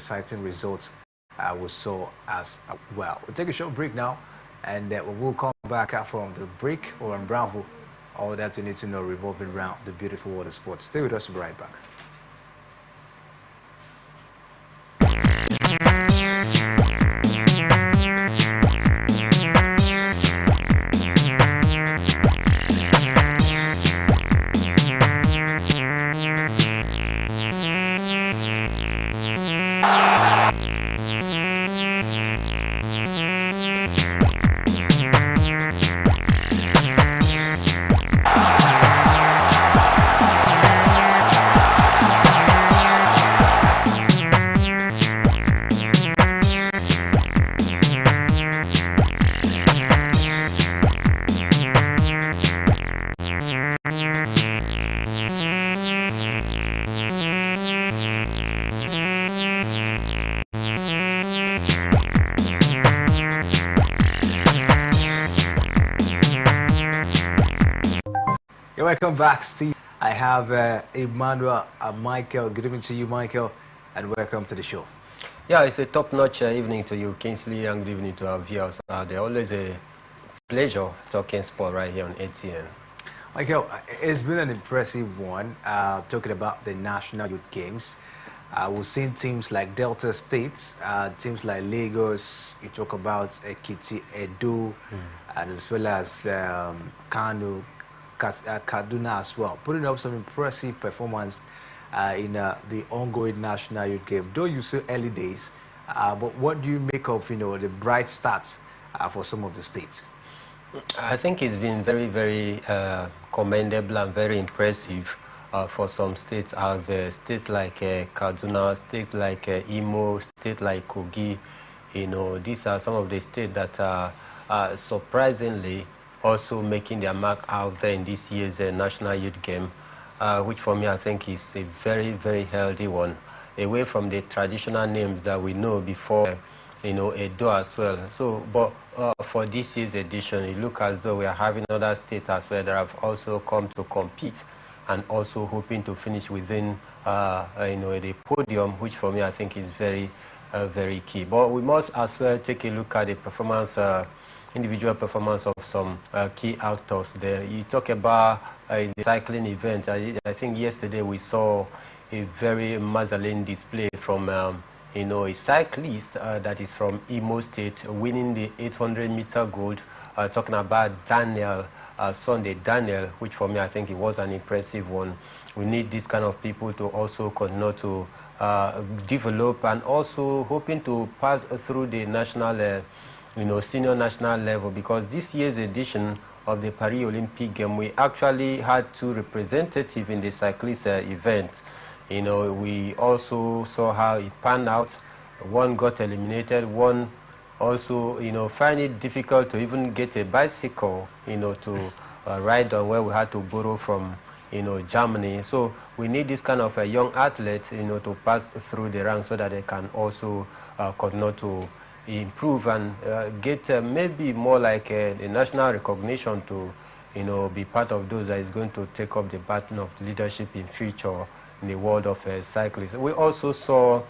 exciting results we saw as well. We'll take a short break now, and we'll come back out from the break or unravel all that you need to know revolving around the beautiful world of sports. Stay with us, we'll be right back. Welcome back, Steve. I have Emmanuel Michael. Good evening to you, Michael, and welcome to the show. Yeah, it's a top-notch evening to you, Kingsley, and good evening to our viewers. They're always a pleasure talking sport right here on ATN. Michael, it's been an impressive one, talking about the National Youth Games. We've seen teams like Delta State, teams like Lagos, you talk about Ekiti, Edo, and as well as Kano, Kaduna as well, putting up some impressive performance in the ongoing National Youth Game. Though you say early days, but what do you make of the bright start for some of the states? I think it's been very, very commendable and very impressive for some states out there. States like Kaduna, states like Imo, states like Kogi. These are some of the states that are surprisingly also making their mark out there in this year's National Youth Game, which for me I think is a very, very healthy one, away from the traditional names that we know before, Edo as well. So, but for this year's edition, it looks as though we are having other states as well that have also come to compete and also hoping to finish within, the podium, which for me I think is very, very key. But we must as well take a look at the performance, individual performance of some key actors there. You talk about the cycling event. I think yesterday we saw a very mazzoline display from a cyclist that is from Imo State winning the 800-meter gold. Talking about Daniel, Sunday Daniel, which for me I think it was an impressive one. We need these kind of people to also continue to develop and also hoping to pass through the national senior national level, because this year's edition of the Paris Olympic Game, we actually had two representatives in the cyclist event. We also saw how it panned out. One got eliminated, one also, find it difficult to even get a bicycle, to ride on, where we had to borrow from, Germany. So we need this kind of a young athlete, to pass through the ranks so that they can also continue to improve and get maybe more like a national recognition to be part of those that is going to take up the baton of leadership in future in the world of cyclists. We also saw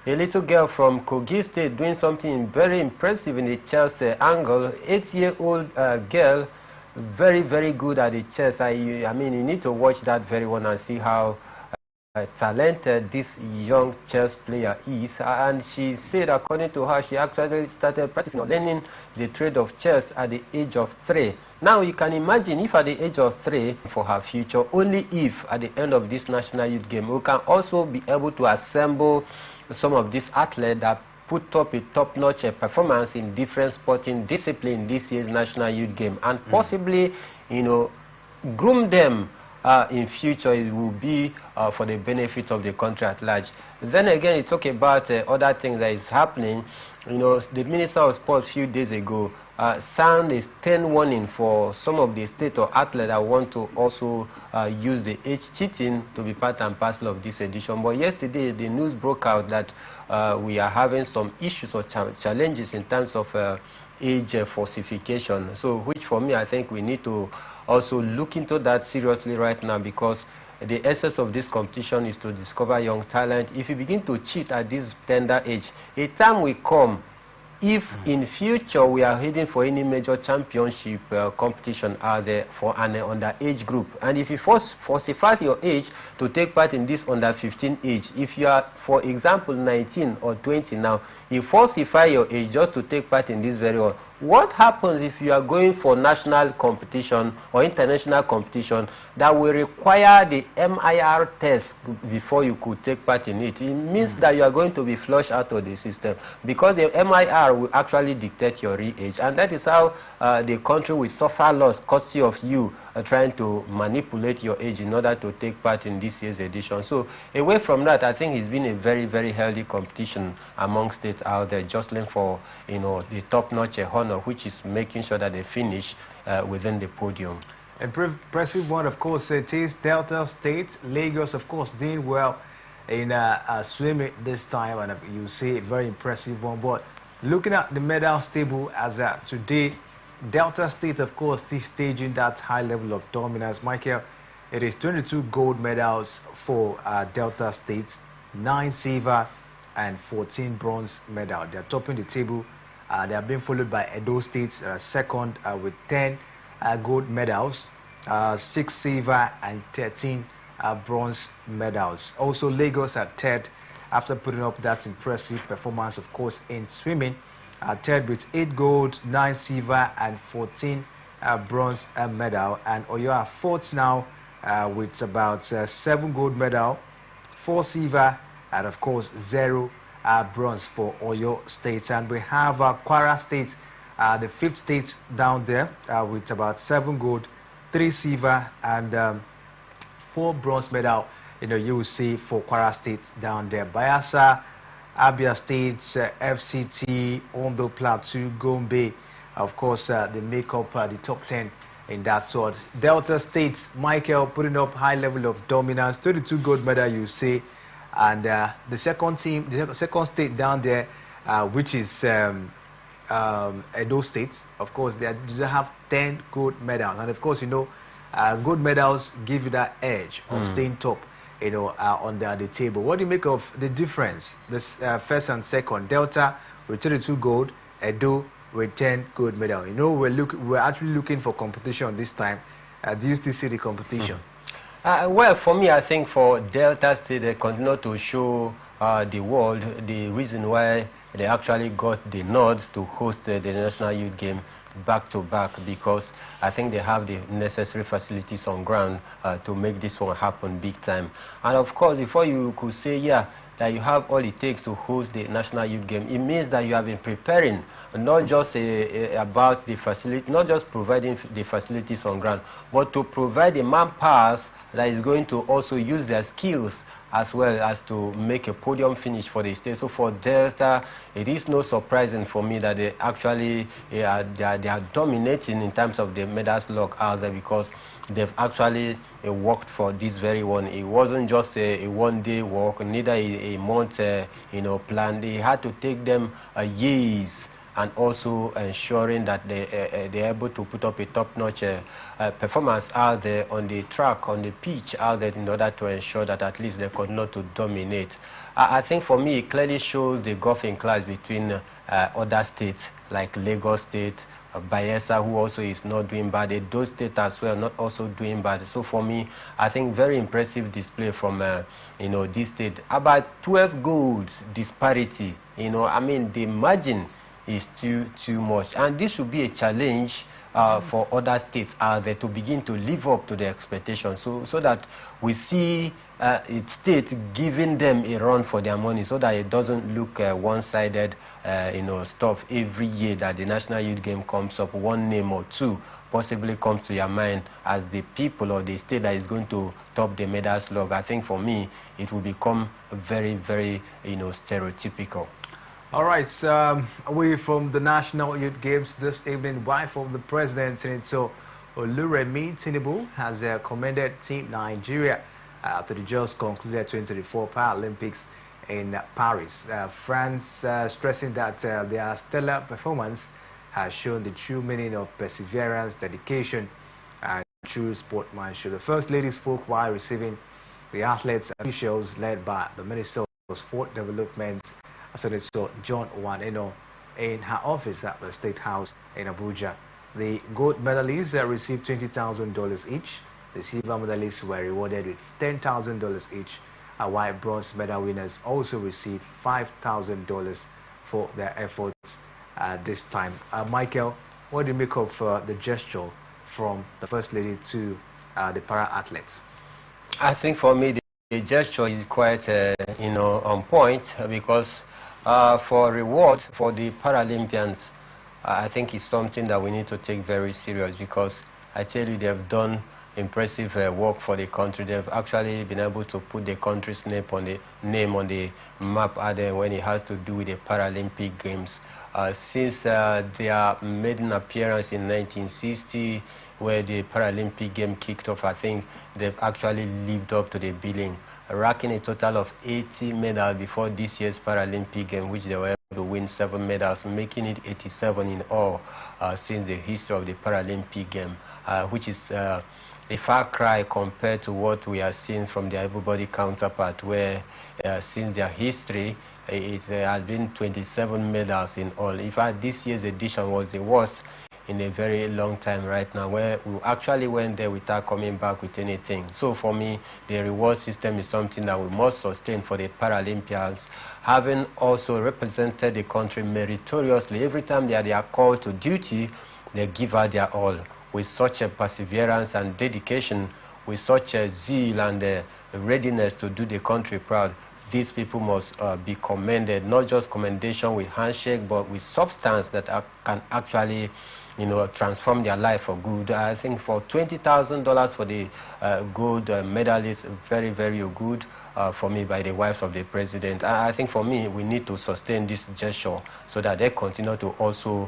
a little girl from Kogi State doing something very impressive in the chess angle. 8-year-old girl, very, very good at the chess. I mean, you need to watch that very well and see how talented this young chess player is. And she said, according to her, she actually started practicing or learning the trade of chess at the age of 3. Now you can imagine if at the age of 3 for her future, only if at the end of this National Youth Game we can also be able to assemble some of these athletes that put up a top-notch performance in different sporting disciplines this year's National Youth Game, and possibly groom them in future. It will be for the benefit of the country at large. Then again, you talk about other things that is happening. The Minister of Sport a few days ago sound a stern warning for some of the state or athletes that want to also use the age cheating to be part and parcel of this edition. But yesterday, the news broke out that we are having some issues or challenges in terms of age falsification. So, which for me, I think we need to also look into that seriously right now, because the essence of this competition is to discover young talent. If you begin to cheat at this tender age, a time will come if in future we are heading for any major championship competition out there for an underage group, and if you falsify your age to take part in this under 15 age, if you are, for example, 19 or 20 now, you falsify your age just to take part in this very one, what happens if you are going for national competition or international competition that will require the MIR test before you could take part in it? It means that you are going to be flushed out of the system, because the MIR will actually dictate your real age, and that is how the country will suffer loss courtesy of you trying to manipulate your age in order to take part in this year's edition. So away from that, I think it's been a very, very healthy competition among states out there, jostling for, you know, the top-notch honor, which is making sure that they finish within the podium. Impressive one, of course, it is Delta State. Lagos, of course, doing well in swimming this time, and you see a very impressive one. But looking at the medals table as today, Delta State, of course, is staging that high level of dominance. Michael, it is 22 gold medals for Delta State, 9 silver and 14 bronze medals. They are topping the table. They are being followed by Edo State, second with 10 gold medals, 6 silver and 13 bronze medals. Also, Lagos at third after putting up that impressive performance, of course, in swimming. Third with 8 gold, 9 silver and 14 bronze medal. And Oyo are fourth now with about 7 gold medal, 4 silver and, of course, 0 bronze for Oyo State. And we have Kwara State, the fifth state down there with about 7 gold, 3 silver and 4 bronze medal. You know, you will see for Kwara State down there. Bayelsa, Abia State, FCT, Ondo Plateau, Gombe, of course, they make up the top 10 in that sort. Delta State, Michael putting up high level of dominance, 32 gold medal, you see. And the second team, the second state down there, which is Edo State, of course, they have 10 gold medals. And of course, you know, gold medals give you that edge of staying top, you know, on the table. What do you make of the difference, this first and second? Delta with 32 gold, Edo with 10 gold medal. You know, we're actually looking for competition this time. Do you still see the competition? Well, for me, I think for Delta State, they continue to show the world the reason why they actually got the nods to host the National Youth Game back to back, because I think they have the necessary facilities on ground to make this one happen big time. And of course, before you could say, yeah, that you have all it takes to host the National Youth Game, it means that you have been preparing, not just about the facility, not just providing the facilities on ground, but to provide the manpower that is going to also use their skills as well as to make a podium finish for the state. So for Delta, it is no surprising for me that they actually they are dominating in terms of the medals log out there, because they've actually worked for this very one. It wasn't just a one-day work, neither a month you know, plan. They had to take them years, and also ensuring that they're able to put up a top-notch performance out there on the track, on the pitch out there, in order to ensure that at least they continue to dominate. I think for me, it clearly shows the gulf in class between other states like Lagos State, Bayelsa, who also is not doing bad, those states as well not also doing bad. So for me, I think very impressive display from you know, this state. About 12 goals disparity, you know, I mean, the margin is too much, and this should be a challenge for other states out there to begin to live up to the expectations, so that we see each state giving them a run for their money, so that it doesn't look one-sided, you know, stuff every year that the National Youth Game comes up, one name or two possibly comes to your mind as the people or the state that is going to top the medals log. I think for me, it will become very, very, you know, stereotypical. All right, away from the National Youth Games this evening, wife of the president, Senator Oluremi Tinubu, has commended Team Nigeria to the just concluded 2024 Paralympics in Paris. France stressing that their stellar performance has shown the true meaning of perseverance, dedication, and true sportsmanship. The First Lady spoke while receiving The athletes and officials led by the Minister of Sport Development, Senator John Waneno, in her office at the State House in Abuja. The gold medalists received $20,000 each. The silver medalists were rewarded with $10,000 each. While bronze medal winners also received $5,000 for their efforts this time. Michael, what do you make of the gesture from the First Lady to the para-athletes? I think for me, the gesture is quite, on point because for reward for the Paralympians, I think it's something that we need to take very serious because I tell you, they've done impressive work for the country. They've actually been able to put the country's name on the map when it has to do with the Paralympic Games. Since their maiden appearance in 1960, where the Paralympic game kicked off, I think they've actually lived up to the billing, racking a total of 80 medals before this year's Paralympic game, which they were able to win 7 medals, making it 87 in all since the history of the Paralympic game, which is a far cry compared to what we are seeing from their able-body counterpart, where since their history, it has been 27 medals in all. In fact, this year's edition was the worst in a very long time right now, where we actually went there without coming back with anything. So for me, the reward system is something that we must sustain for the Paralympians, having also represented the country meritoriously. Every time they are called to duty, they give out their all with such a perseverance and dedication, with such a zeal and readiness to do the country proud. These people must be commended, not just commendation with handshake, but with substance that can actually, transform their life for good. I think for $20,000 for the gold medal is very, very good for me by the wives of the president. I think for me, we need to sustain this gesture so that they continue to also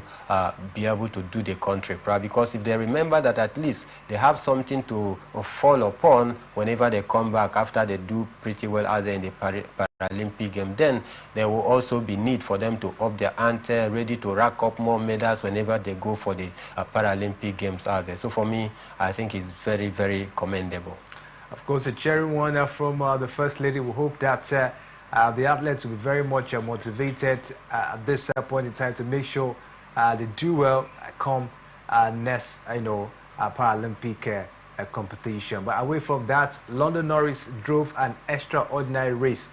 be able to do the country proud. Because if they remember that at least they have something to fall upon whenever they come back after they do pretty well out there in the Paralympic game, then there will also be need for them to up their ante, ready to rack up more medals whenever they go for the Paralympic games out there. So for me, I think it's very, very commendable. Of course, a cherry one from the First Lady. We hope that the athletes will be very much motivated at this point in time to make sure they do well come next, Paralympic competition. But away from that, London Norris drove an extraordinary race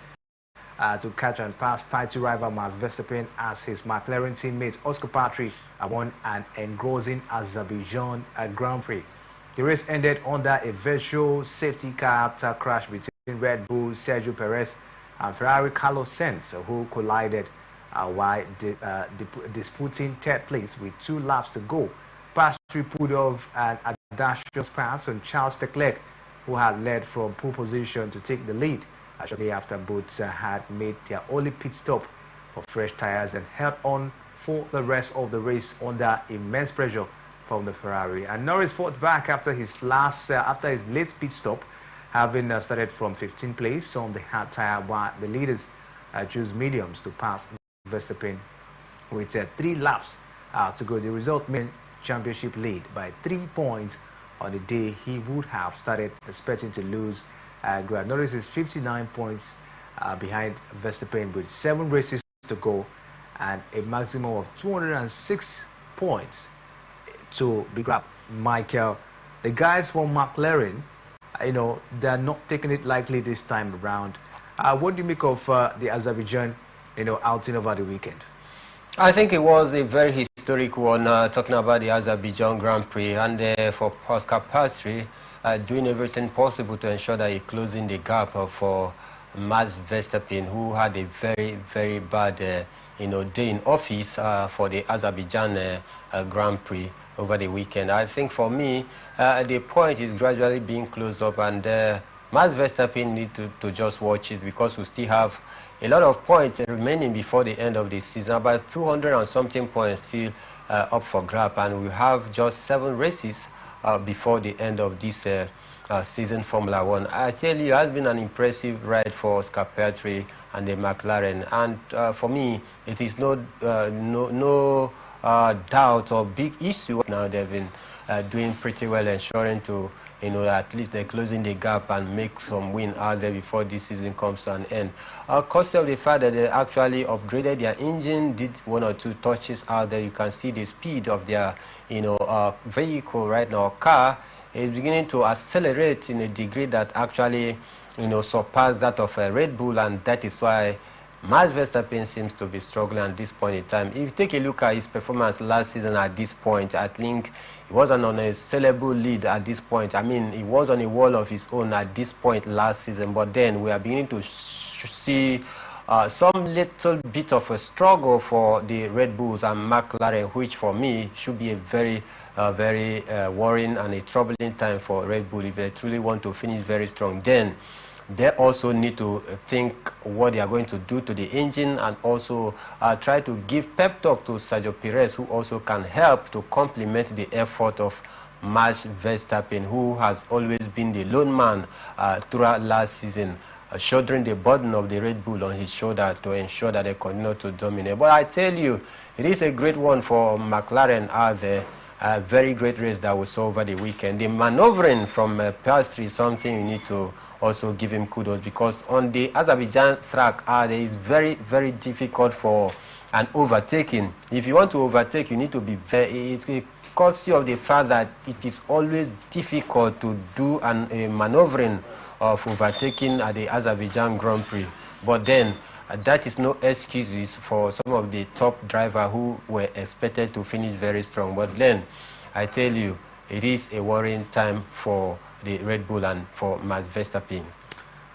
to catch and pass title rival Max Verstappen as his McLaren teammate Oscar Piastri won an engrossing Azerbaijan Grand Prix. The race ended under a virtual safety car after crash between Red Bull Sergio Perez and Ferrari Carlos Sainz, who collided while disputing third place with 2 laps to go. Piastri pulled off an audacious pass on Charles Leclerc, who had led from pole position to take the lead. Shortly after, both had made their only pit stop for fresh tires and held on for the rest of the race under immense pressure from the Ferrari. And Norris fought back after his late pit stop, having started from 15th place on the hard tire, while the leaders chose mediums to pass Verstappen with 3 laps to go. The result meant championship lead by 3 points on the day he would have started expecting to lose. Norris is 59 points behind Verstappen with 7 races to go and a maximum of 206 points to be grabbed. Michael, the guys from McLaren, they're not taking it lightly this time around. What do you make of the Azerbaijan, outing over the weekend? I think it was a very historic one, talking about the Azerbaijan Grand Prix, and for Oscar Piastri, doing everything possible to ensure that he's closing the gap for Max Verstappen, who had a very, very bad day in office for the Azerbaijan Grand Prix over the weekend. I think for me, the point is gradually being closed up, and Max Verstappen need to just watch it, because we still have a lot of points remaining before the end of the season, about 200 and something points still up for grab, and we have just 7 races before the end of this season Formula One. I tell you, it has been an impressive ride for Oscar Piastri and the McLaren, and for me, it is no doubt or big issue now. They've been doing pretty well, ensuring to at least they're closing the gap and make some win out there before this season comes to an end. Courtesy of the fact that they actually upgraded their engine, did 1 or 2 touches out there. You can see the speed of their, vehicle right now, car, is beginning to accelerate in a degree that actually, surpass that of Red Bull, and that is why Max Verstappen seems to be struggling at this point in time. If you take a look at his performance last season at this point, I think he wasn't on a sellable lead at this point. I mean, he was on a wall of his own at this point last season, but then we are beginning to see some little bit of a struggle for the Red Bulls and McLaren, which for me should be a very worrying and a troubling time for Red Bull if they truly want to finish very strong. Then they also need to think what they are going to do to the engine, and also try to give pep talk to Sergio Perez, who also can help to complement the effort of Max Verstappen, who has always been the lone man throughout last season, shouldering the burden of the Red Bull on his shoulder to ensure that they continue to dominate. But I tell you, it is a great one for McLaren out there. A very great race that we saw over the weekend. The maneuvering from Piastri is something you need to also give him kudos, because on the Azerbaijan track, it is very difficult for an overtaking. If you want to overtake, you need to be very, it courtesy of the fact that it is always difficult to do a maneuvering of overtaking at the Azerbaijan Grand Prix. But then that is no excuses for some of the top drivers who were expected to finish very strong. But then I tell you, it is a worrying time for the Red Bull and for Max Verstappen.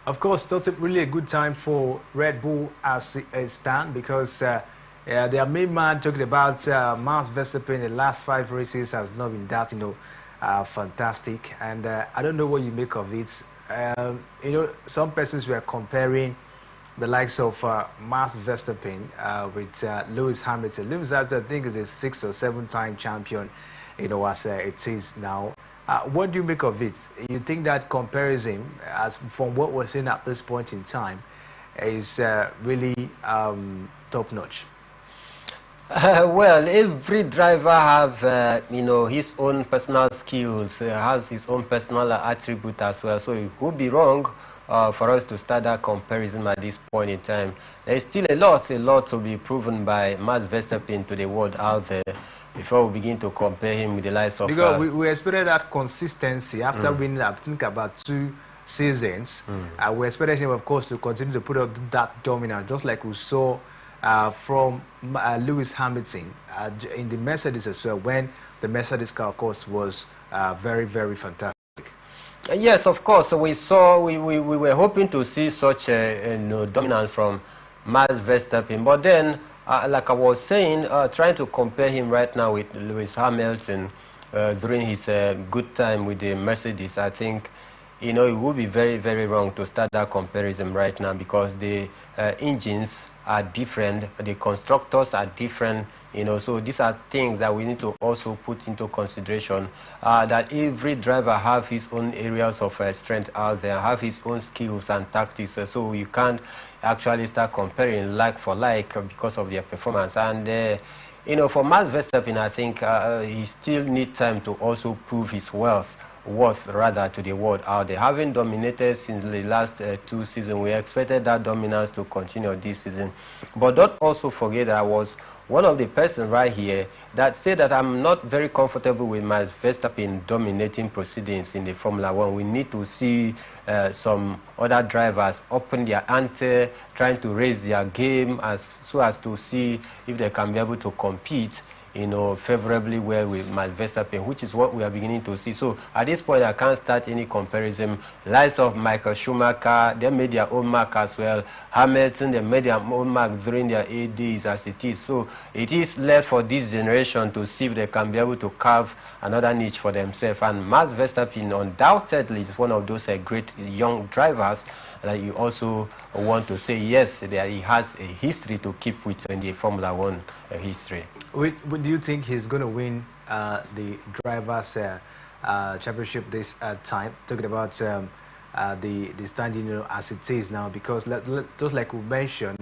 Of course, that's really a good time for Red Bull as it stands, because their main man talking about Max Verstappen in the last 5 races has not been that, fantastic. And I don't know what you make of it. Some persons were comparing the likes of Max Verstappen with Lewis Hamilton. Lewis Hamilton, I think, is a 6 or 7-time champion, as it is now. What do you make of it? You think that comparison, as from what we're seeing at this point in time, is really top-notch? Well, every driver have, his own personal skills, has his own personal attribute as well. So it would be wrong for us to start that comparison at this point in time. There's still a lot to be proven by Max Verstappen to the world out there before we begin to compare him with the likes of... Because we expected that consistency after winning, I think, about 2 seasons. We expected him, of course, to continue to put up that dominance, just like we saw from Lewis Hamilton in the Mercedes as well, when the Mercedes car, of course, was very fantastic. Yes, of course. We were hoping to see such a dominance from Max Verstappen, but then, like I was saying, trying to compare him right now with Lewis Hamilton during his good time with the Mercedes, I think, it would be very wrong to start that comparison right now, because the engines are different, the constructors are different, so these are things that we need to also put into consideration, that every driver have his own areas of strength out there, have his own skills and tactics, so you can't actually start comparing like for like because of their performance. And for Max Verstappen, I think he still needs time to also prove his worth to the world out there. Having dominated since the last 2 seasons, we expected that dominance to continue this season. But don't also forget that I was one of the persons right here that said that I'm not very comfortable with Max Verstappen dominating proceedings in the Formula 1. We need to see some other drivers open their ante, trying to raise their game so as to see if they can be able to compete favorably well with Max Verstappen, which is what we are beginning to see. So at this point, I can't start any comparison. Likes of Michael Schumacher, they made their own mark as well. Hamilton, they made their own mark during their 8 days as it is. So it is left for this generation to see if they can be able to carve another niche for themselves. And Max Verstappen undoubtedly is one of those great young drivers that you also want to say, yes, that he has a history to keep with in the Formula 1 history. Do you think he's going to win the Drivers' Championship this time? Talking about the standing, as it is now, because just like we mentioned,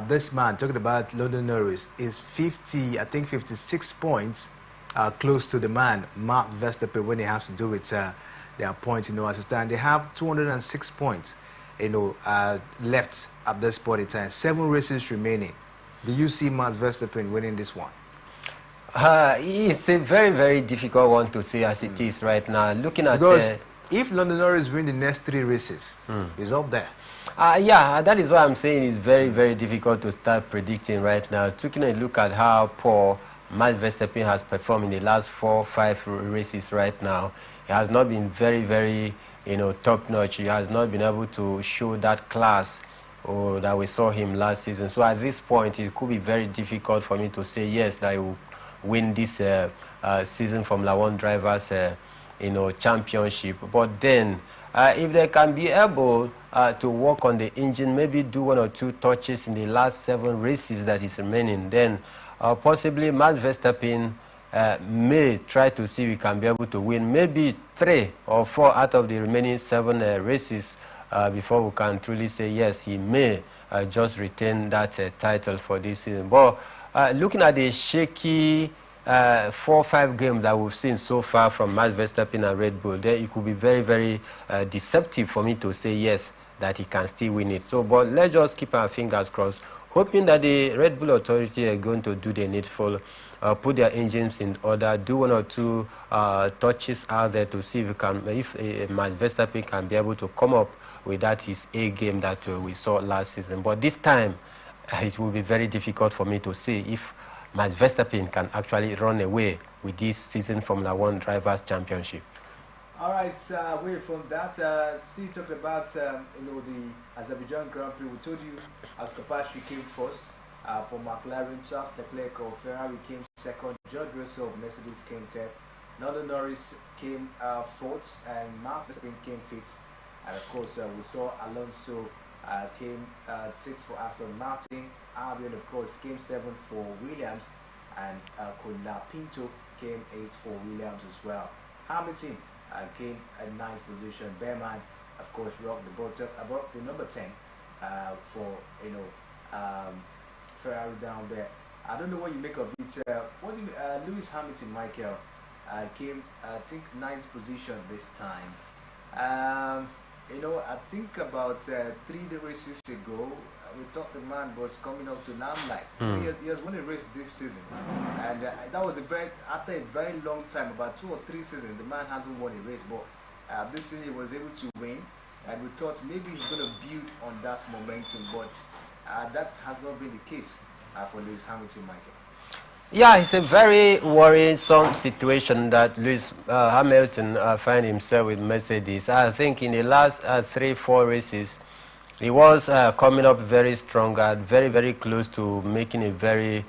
this man, talking about London Norris, is 56 points close to the man, Max Verstappen, when it has to do with their points, as it stands. They have 206 points, left at this point in time. 7 races remaining. Do you see Max Verstappen winning this one? It's a very, very difficult one to say as it is right now. Looking at because if London Norris win the next 3 races, he's up there. Yeah, that is why I'm saying it's very, very difficult to start predicting right now. Taking a look at how poor Max Verstappen has performed in the last 4 or 5 races right now, he has not been very, very, top-notch. He has not been able to show that class that we saw him last season. So at this point, it could be very difficult for me to say yes that he will win this season Formula One drivers, championship. But then, if they can be able to work on the engine, maybe do 1 or 2 touches in the last 7 races that is remaining, then possibly Max Verstappen may try to see if he can be able to win maybe 3 or 4 out of the remaining 7 races before we can truly say yes, he may just retain that title for this season. But looking at the shaky 4 or 5 games that we've seen so far from Max Verstappen and Red Bull, then it could be very, very deceptive for me to say yes, that he can still win it. So, but let's just keep our fingers crossed, hoping that the Red Bull authority are going to do the needful, put their engines in order, do 1 or 2 touches out there to see if Max Verstappen can be able to come up with that his A game that we saw last season. But this time, it will be very difficult for me to see if Max Verstappen can actually run away with this season Formula One Drivers' Championship. All right, away from that, see, talking about the Azerbaijan Grand Prix. We told you Oscar Piastri came first for McLaren, Charles Leclerc of Ferrari came second, George Russell of Mercedes came third, Lando Norris came fourth, and Max Verstappen came fifth. And of course, we saw Alonso came 6th for Aston Martin. Albion, of course, came 7th for Williams, and Pinto came 8th for Williams as well. Hamilton came at 9th position. Behrman, of course, rocked the bottom above the number 10 for Ferrari down there. I don't know what you make of it. Lewis Hamilton, Michael, came I think 9th position this time. I think about 3 races ago, we thought the man was coming up to limelight. He has won a race this season, and that was after a very long time, about 2 or 3 seasons, the man hasn't won a race. But this season he was able to win, and we thought maybe he's going to build on that momentum, but that has not been the case for Lewis Hamilton, Michael. Yeah, it's a very worrisome situation that Lewis Hamilton find himself with Mercedes. I think in the last 3-4 races, he was coming up very strong and very, very close to making a very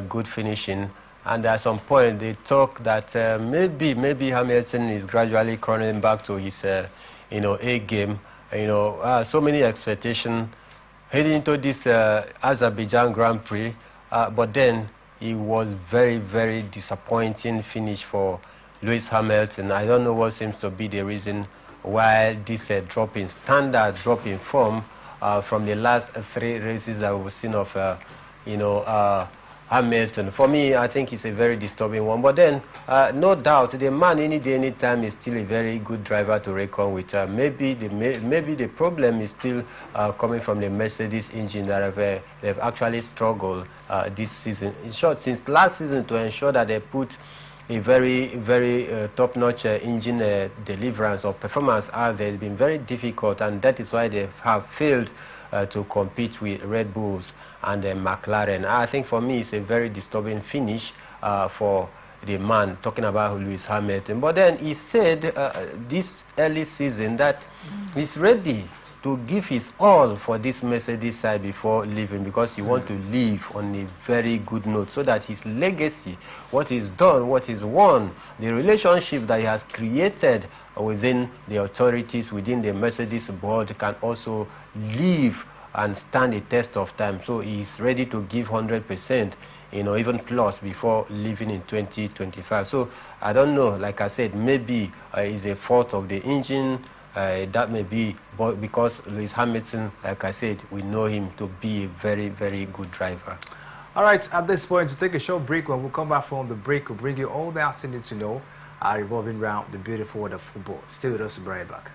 good finishing. And at some point, they talk that maybe Hamilton is gradually crawling back to his, A game. So many expectations heading into this Azerbaijan Grand Prix, but then it was very, very disappointing finish for Lewis Hamilton. I don't know what seems to be the reason why this drop in form from the last 3 races that we've seen of, Hamilton. For me, I think it's a very disturbing one. But then, no doubt, the man any day, any time is still a very good driver to reckon with. Maybe the problem is still coming from the Mercedes engine that they've actually struggled this season. In short, since last season, to ensure that they put a very, very top-notch engine deliverance or performance out there has been very difficult, and that is why they have failed to compete with Red Bulls and McLaren. I think for me it's a very disturbing finish for the man, talking about Lewis Hamilton. But then he said this early season that he's ready to give his all for this Mercedes side before leaving, because he wants to leave on a very good note, so that his legacy, what he's done, what he's won, the relationship that he has created within the authorities, within the Mercedes board, can also live and stand the test of time. So he's ready to give 100%, even plus, before leaving in 2025. So I don't know, like I said, maybe it's a fault of the engine. That may be, but because Lewis Hamilton, like I said, we know him to be a very, very good driver. All right, at this point, to take a short break. When we come back from the break, we'll bring you all the else you need to know revolving around the beautiful world of football. Stay with us, to be right back.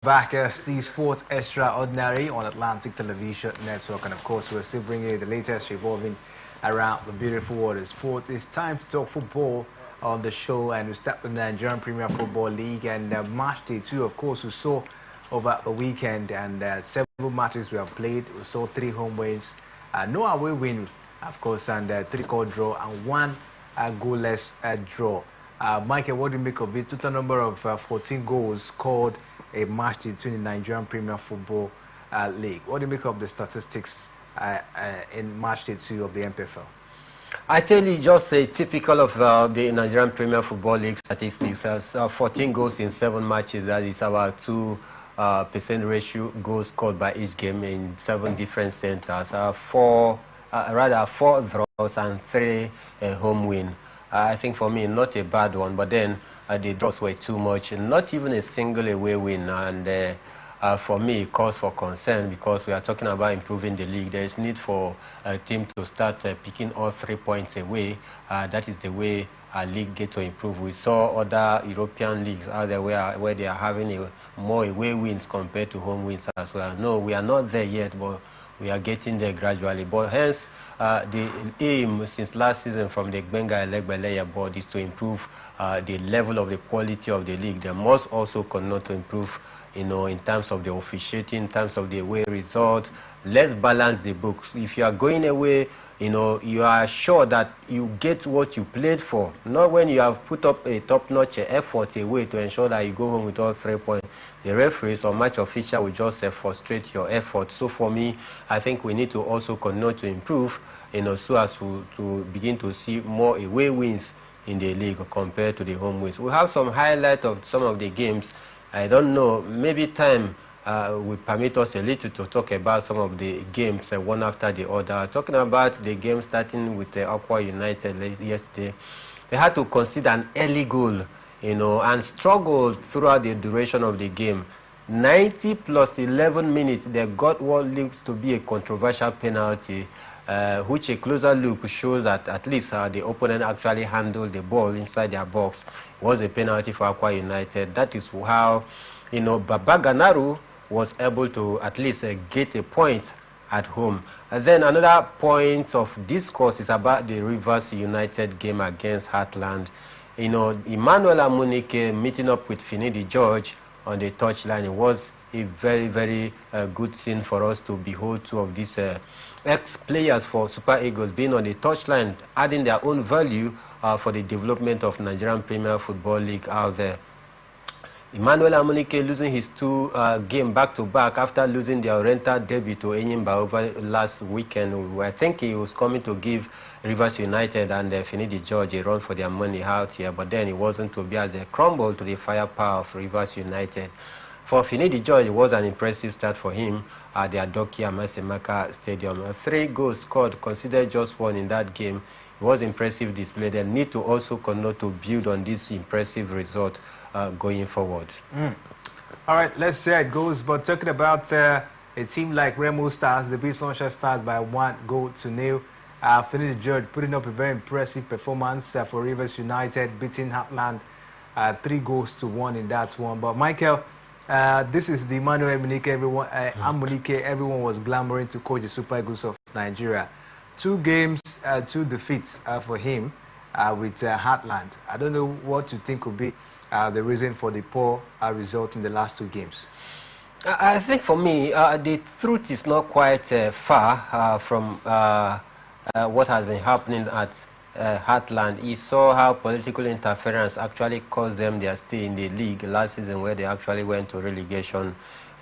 Back as the Sports Extraordinary on Atlantic Television Network, and of course we're still bringing you the latest revolving around the beautiful world of sport. It's time to talk football on the show, and we start with the Nigerian Premier Football League and match day 2. Of course, we saw over the weekend and several matches we have played. We saw 3 home wins, no away win, of course, and 3 score draw and 1 goalless draw. Michael, what do you make of it? Total number of 14 goals scored a match between the Nigerian Premier Football League. What do you make of the statistics in match day 2 of the MPFL? I tell you, just typical of the Nigerian Premier Football League statistics. 14 goals in 7 matches. That is about 2% ratio goals scored by each game in 7 different centers. 4 draws and 3 home win. I think for me, not a bad one, but then the draws were too much. Not even a single away win, and for me, it calls for concern because we are talking about improving the league. There is need for a team to start picking all 3 points away. That is the way our league get to improve. We saw other European leagues out there where they are having more away wins compared to home wins as well. No, we are not there yet, but we are getting there gradually. But hence, the aim since last season from the Gbenga Elegbeleya board is to improve the level of the quality of the league. They must also continue to improve, in terms of the officiating, in terms of the away result. Let's balance the books. If you are going away, you are sure that you get what you played for. Not when you have put up a top-notch effort away to ensure that you go home with all 3 points. The referees or match official will just frustrate your effort. So for me, I think we need to also continue to improve, so as to begin to see more away wins in the league compared to the home wins. We have some highlight of some of the games. I don't know, maybe time will permit us a little to talk about some of the games one after the other. Talking about the game starting with Aqua United yesterday, they had to concede an early goal, and struggled throughout the duration of the game. 90 plus 11 minutes, they got what looks to be a controversial penalty, which a closer look shows that at least the opponent actually handled the ball inside their box. It was a penalty for Aqua United. That is how, Babaganaru was able to at least get a point at home. And then another point of discourse is about the Rivers United game against Heartland. Emmanuel Amunike meeting up with Finidi George on the touchline. It was a very, very good scene for us to behold 2 of these ex-players for Super Eagles being on the touchline, adding their own value for the development of Nigerian Premier Football League out there. Emmanuel Amunike losing his 2 game back-to-back after losing the Oriental debut to Enyimba over last weekend. I think he was coming to give Rivers United and Finidi George a run for their money out here, but then it wasn't to be as they crumbled to the firepower of Rivers United. For Finidi George, it was an impressive start for him at the Adokia Masemaka Stadium. 3 goals scored, considered just 1 in that game. It was impressive display. They need to also continue to build on this impressive result going forward. All right, let's see how it goes. But talking about a team like Remo Stars, the beat Sunshine Stars by 1-0. Finidi George putting up a very impressive performance for Rivers United, beating Heartland 3-1 in that one. But Michael, this is the Emmanuel Amunike everyone was clamoring to coach the Super Eagles of Nigeria. 2 games, 2 defeats for him with Heartland. I don't know what you think would be the reason for the poor result in the last 2 games. I think for me, the truth is not quite far from what has been happening at Heartland. He saw how political interference actually caused them their stay in the league last season, where they actually went to relegation.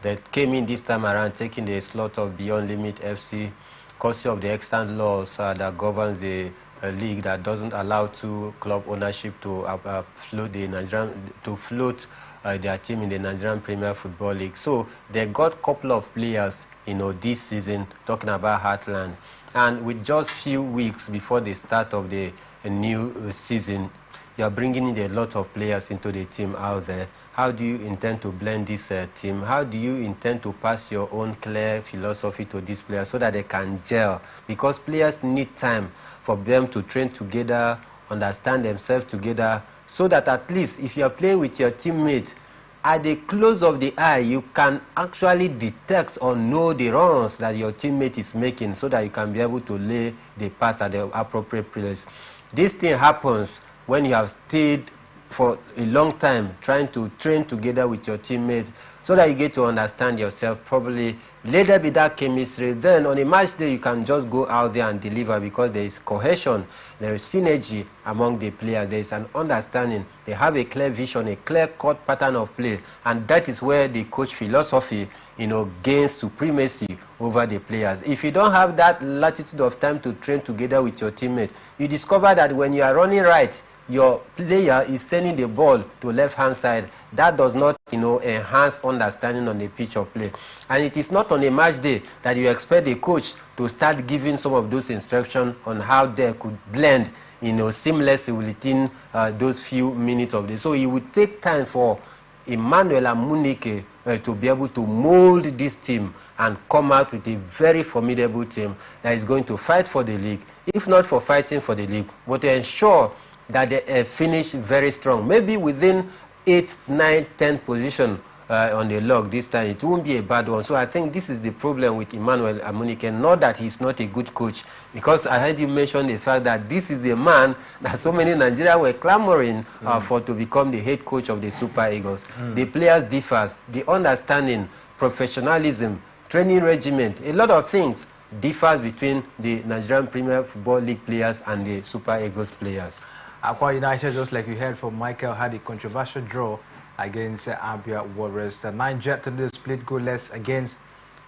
They came in this time around taking the slot of Beyond Limit FC, courtesy of the extant laws that governs the league that doesn't allow 2 club ownership to float their team in the Nigerian Premier Football League. So they got a couple of players, this season, talking about Heartland. And with just few weeks before the start of the new season, you are bringing in a lot of players into the team out there. How do you intend to blend this team? How do you intend to pass your own clear philosophy to these players so that they can gel? Because players need time for them to train together, understand themselves together, so that at least if you are playing with your teammates, at the close of the eye, you can actually detect or know the runs that your teammate is making so that you can be able to lay the pass at the appropriate place. This thing happens when you have stayed for a long time trying to train together with your teammate so that you get to understand yourself properly. Let there be that chemistry. Then on a match day, you can just go out there and deliver because there is cohesion, there is synergy among the players, there is an understanding. They have a clear vision, a clear-cut pattern of play, and that is where the coach philosophy, gains supremacy over the players. If you don't have that latitude of time to train together with your teammate, you discover that when you are running right, your player is sending the ball to left-hand side. That does not, enhance understanding on the pitch of play. And it is not on a match day that you expect the coach to start giving some of those instructions on how they could blend, seamlessly within those few minutes of the. So it would take time for Emmanuel Amunike to be able to mold this team and come out with a very formidable team that is going to fight for the league, if not for fighting for the league, but to ensure that they finish very strong, maybe within 8, 9, 10 position on the log this time. It won't be a bad one. So I think this is the problem with Emmanuel Amunike, not that he's not a good coach, because I heard you mention the fact that this is the man that so many Nigerians were clamoring for to become the head coach of the Super Eagles. The players differs, the understanding, professionalism, training regimen, a lot of things differs between the Nigerian Premier Football League players and the Super Eagles players. Aqua United, just like you heard from Michael, had a controversial draw against Abia Warriors. The Niger today split goalless against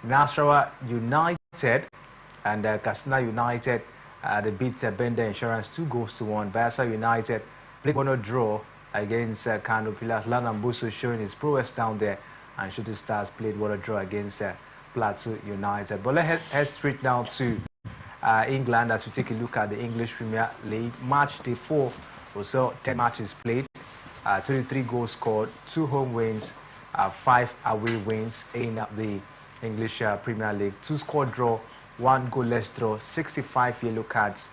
Nasarawa United, and Katsina United they beat Bender Insurance 2-1. Bayelsa United played 1-1 draw against Kano Pillars. Lanambuso showing his prowess down there, and Shooting Stars played 1-1 draw against Plateau United. But let's head straight down to England as we take a look at the English Premier League. Match day 4 or so, 10 matches played, 23 goals scored, 2 home wins, 5 away wins in the English Premier League. 2 score draw, 1 goalless draw, 65 yellow cards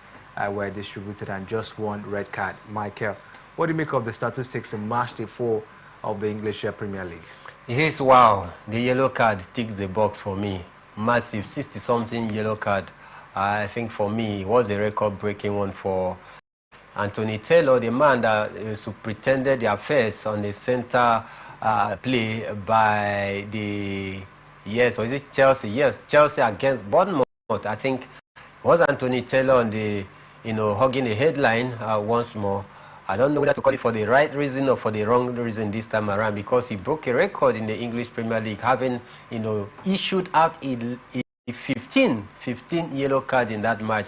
were distributed and just 1 red card. Michael, what do you make of the statistics in match day 4 of the English Premier League? Yes, wow, the yellow card ticks the box for me. Massive 60-something yellow card. I think for me, it was a record-breaking one for Anthony Taylor, the man that superintended the affairs on the center play by the, was it Chelsea? Yes, Chelsea against Bournemouth. I think it was Anthony Taylor on the, hugging the headline once more. I don't know whether to call it for the right reason or for the wrong reason this time around, because he broke a record in the English Premier League, having, issued out a 15 yellow cards in that match,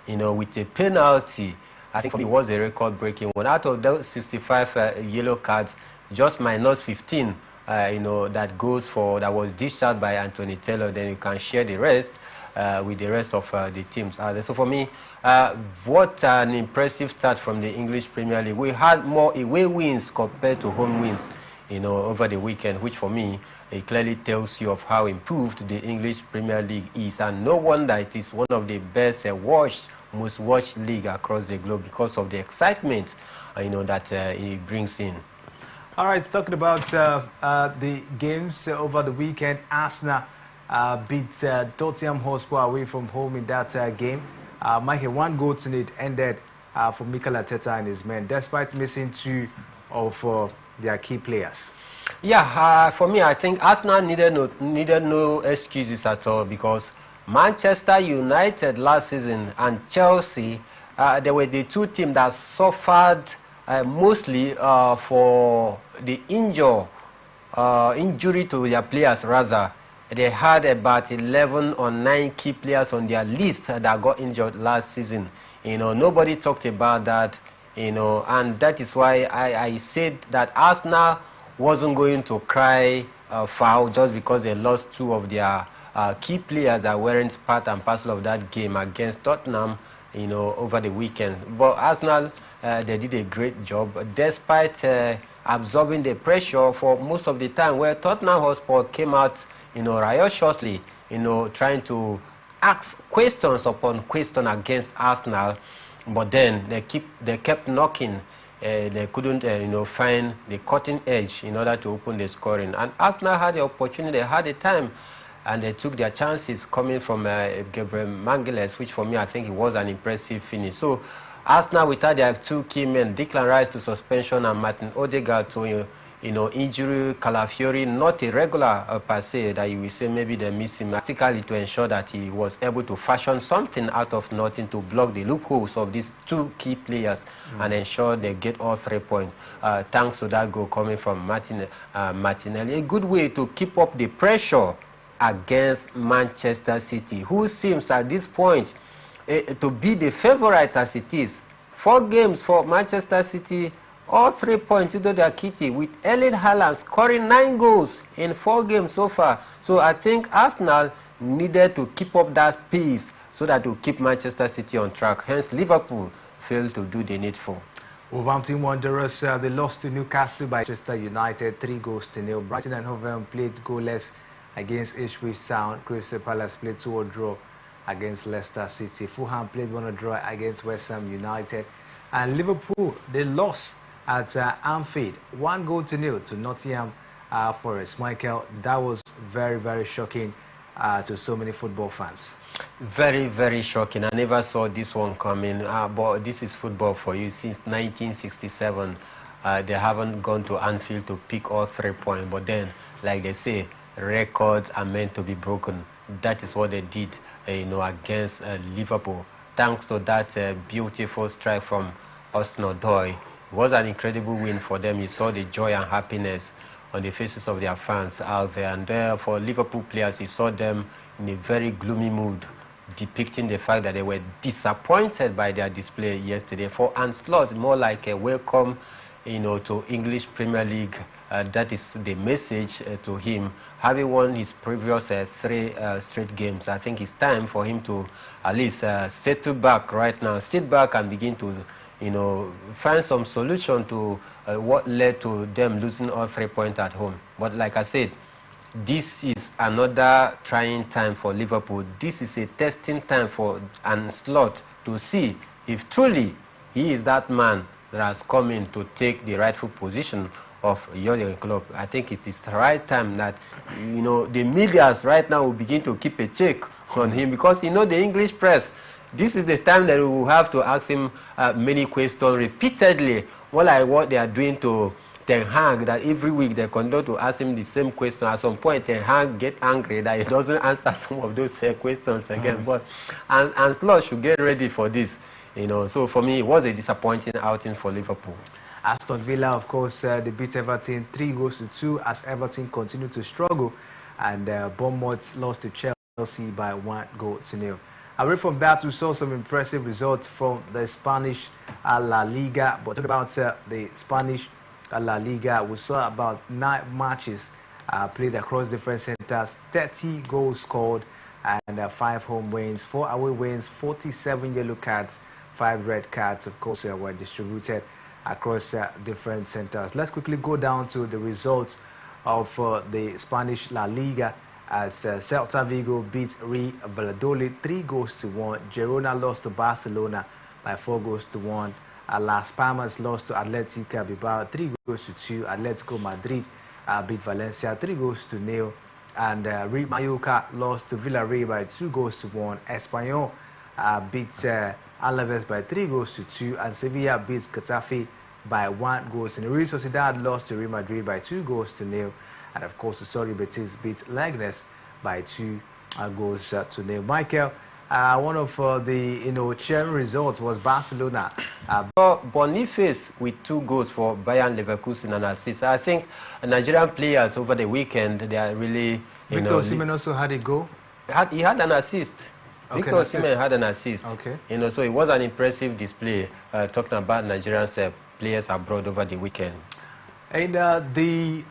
with a penalty. I think for me it was a record-breaking one. Out of those 65 yellow cards, just minus 15, that was discharged by Anthony Taylor. Then you can share the rest with the rest of the teams. So for me, what an impressive start from the English Premier League. We had more away wins compared to home wins, over the weekend, which for me, it clearly tells you of how improved the English Premier League is. And no wonder it is one of the best most watched league across the globe because of the excitement, that it brings in. All right, talking about the games over the weekend, Arsenal beat Tottenham Hotspur away from home in that game. Michael, 1-0 it ended for Mikel Arteta and his men, despite missing 2 of their key players. Yeah, for me, I think Arsenal needed no excuses at all, because Manchester United last season and Chelsea, they were the 2 teams that suffered mostly for the injury to their players, rather. They had about 11 or 9 key players on their list that got injured last season. Nobody talked about that, and that is why I said that Arsenal wasn't going to cry foul just because they lost 2 of their key players that weren't part and parcel of that game against Tottenham, over the weekend. But Arsenal, they did a great job, despite absorbing the pressure for most of the time, where Tottenham Hotspur came out, riotously, trying to ask questions upon question against Arsenal. But then they kept knocking, they couldn't, find the cutting edge in order to open the scoring. And Arsenal had the opportunity, they had the time, and they took their chances coming from Gabriel Magalhaes, which for me, I think it was an impressive finish. So Arsenal, without their two key men, Declan Rice to suspension and Martin Odegaard to injury, Calafiori, not a regular per se, that you will say maybe they miss him tactically to ensure that he was able to fashion something out of nothing to block the loopholes of these two key players and ensure they get all 3 points. Thanks to that goal coming from Martinelli. A good way to keep up the pressure against Manchester City, who seems at this point to be the favourite as it is. 4 games for Manchester City, all 3 points into their kitty, with Erling Haaland scoring 9 goals in 4 games so far. So I think Arsenal needed to keep up that pace so that to keep Manchester City on track. Hence, Liverpool failed to do the needful. Wolverhampton Wanderers, they lost to Newcastle by Manchester United 3-0. Brighton and Hove Albion played goalless against Ipswich Town. Crystal Palace played 2-2 draw against Leicester City. Fulham played 1-1 draw against West Ham United. And Liverpool, they lost at Anfield 1-0 to Nottingham Forest. Michael, that was very, very shocking to so many football fans. Very, very shocking. I never saw this one coming. But this is football for you. Since 1967, they haven't gone to Anfield to pick all 3 points. But then, like they say, records are meant to be broken. That is what they did, against Liverpool. Thanks to that beautiful strike from Austin Odoi. It was an incredible win for them. You saw the joy and happiness on the faces of their fans out there. And for Liverpool players, you saw them in a very gloomy mood, depicting the fact that they were disappointed by their display yesterday. For Ancelotti, more like a welcome, to English Premier League. That is the message to him. Having won his previous 3 straight games, I think it's time for him to at least settle back right now, sit back and begin to find some solution to what led to them losing all 3 points at home. But like I said, this is another trying time for Liverpool. This is a testing time for Ancelotti to see if truly he is that man that has come in to take the rightful position of Jurgen Klopp. I think it is the right time that, the medias right now will begin to keep a check on him, because, the English press, this is the time that we will have to ask him many questions repeatedly, more like what they are doing to Ten Hag, that every week they continue to ask him the same question. At some point, Ten Hag get angry that he doesn't answer some of those questions again. But and Slot should get ready for this, So for me, it was a disappointing outing for Liverpool. Aston Villa, of course, they beat Everton 3-2 as Everton continued to struggle, and Bournemouth lost to Chelsea by 1-0. Away from that, we saw some impressive results from the Spanish La Liga. But talking about the Spanish La Liga, we saw about 9 matches played across different centers, 30 goals scored, and 5 home wins, 4 away wins, 47 yellow cards, 5 red cards, of course, were distributed across different centers. Let's quickly go down to the results of the Spanish La Liga, as Celta Vigo beat Real Valladolid 3-1. Girona lost to Barcelona by 4-1. Las Palmas lost to Athletic Bilbao 3-2. Atletico Madrid beat Valencia 3-0. And Real Mallorca lost to Villarreal by 2-1. Espanyol beat Alaves by 3-2. And Sevilla beats Getafe by 1-0. Real Sociedad lost to Real Madrid by 2-0. And of course, Sorry Betis beats Leganés by 2-0. Michael, one of the cheering results was Barcelona. Boniface with 2 goals for Bayern Leverkusen and assist. I think Nigerian players over the weekend, they are really. Victor Osimhen also had a goal. He had an assist. Okay, Victor Osimhen had an assist. Okay. So it was an impressive display. Talking about Nigerian players abroad over the weekend. In the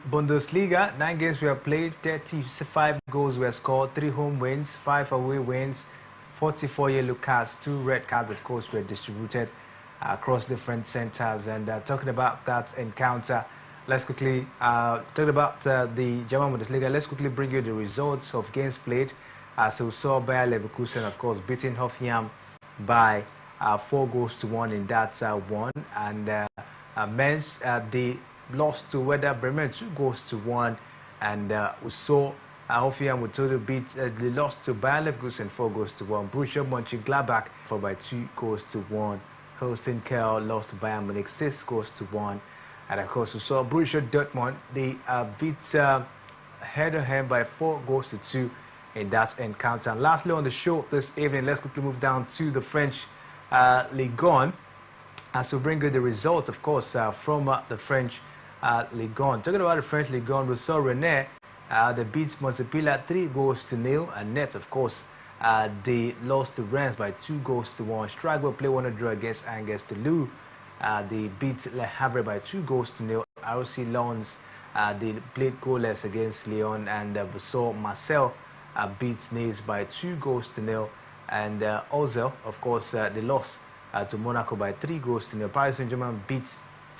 Bundesliga, 9 games were played, 35 goals were scored, 3 home wins, 5 away wins, 44 yellow cards, 2 red cards, of course, were distributed across different centers. And talking about that encounter, let's quickly talk about the German Bundesliga. Let's quickly bring you the results of games played. So we saw Bayer Leverkusen, of course, beating Hoffenheim by 4-1 in that one. And men's, they lost to Werder Bremen 2-1. And we saw Hoffenheim Mutodo beat, they lost to Bayer Leverkusen 4-1. Borussia Mönchengladbach for by 2-1. Holstein Kiel lost to Bayern Munich 6-1. And of course, we saw Borussia Dortmund, they beat Heidenheim by 4-2 in that encounter. And lastly on the show this evening, let's quickly move down to the French Ligue 1 as we bring you the results, of course, from the French Ligue 1. Talking about the French Ligue 1, we saw Rennes, they beat Montpellier 3-0, and Net, of course, they lost to Rennes by 2-1. Strasbourg played 1-draw against Angers Toulouse. They beat Le Havre by 2-0. ROC Lens, they played goalless against Lyon, and we saw Marseille beat Nice by 2-0. And Ozel, of course, they lost to Monaco by 3-0. Paris Saint-Germain beat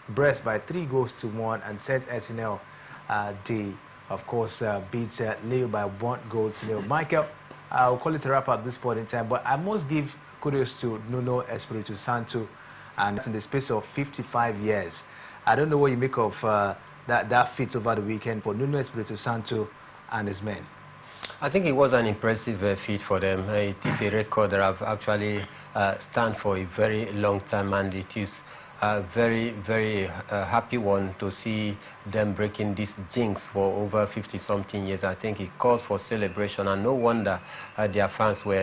Brest by 3-1, and Saint-Etienne, they, of course, beat Lille by 1-0. Michael, I'll call it a wrap at this point in time, but I must give kudos to Nuno Espirito Santo, and in the space of 55 years. I don't know what you make of that feat over the weekend for Nuno Espirito Santo and his men. I think it was an impressive feat for them. It is a record that I've actually stand for a very long time, and it is a very, very happy one to see them breaking this jinx for over 50-something years. I think it calls for celebration, and no wonder their fans were